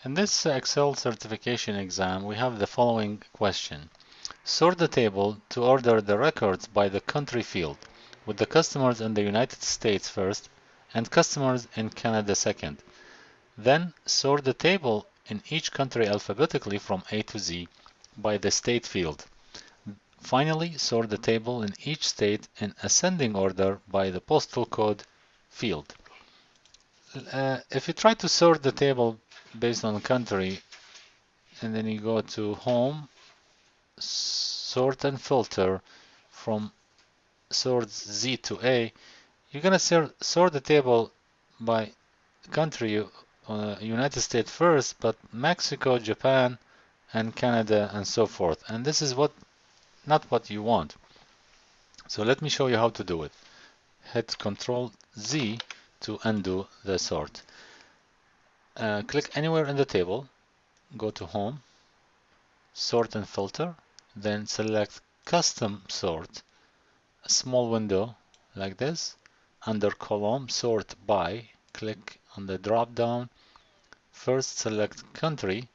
In this Excel certification exam, we have the following question. Sort the table to order the records by the country field, with the customers in the United States first and customers in Canada second. Then sort the table in each country alphabetically from A to Z by the state field. Finally, sort the table in each state in ascending order by the postal code field. If you try to sort the table based on country, and then you go to Home, Sort and Filter from sort Z to A, you're gonna sort the table by country, United States first, but Mexico, Japan, and Canada, and so forth. And this is not what you want. So let me show you how to do it. Hit Control Z to undo the sort. Click anywhere in the table, go to Home, Sort and Filter, then select Custom Sort, a small window like this. Under Column, Sort By, click on the drop down. First select Country,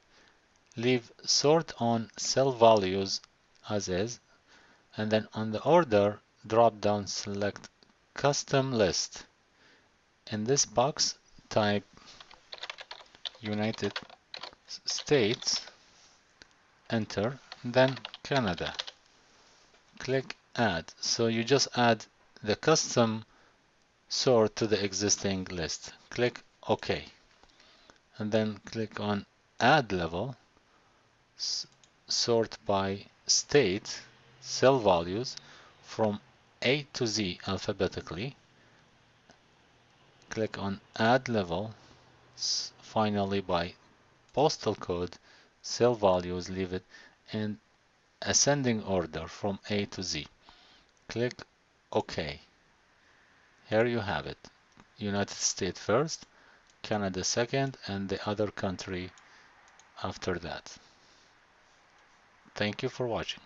leave Sort on Cell Values as is, and then on the Order drop down select Custom List. In this box, type United States, enter, then Canada. Click Add. So you just add the custom sort to the existing list. Click OK. And then click on Add Level, sort by state, cell values from A to Z alphabetically. Click on Add Level, finally by postal code, cell values, leave it in ascending order from A to Z. Click OK. Here you have it. United States first, Canada second, and the other country after that. Thank you for watching.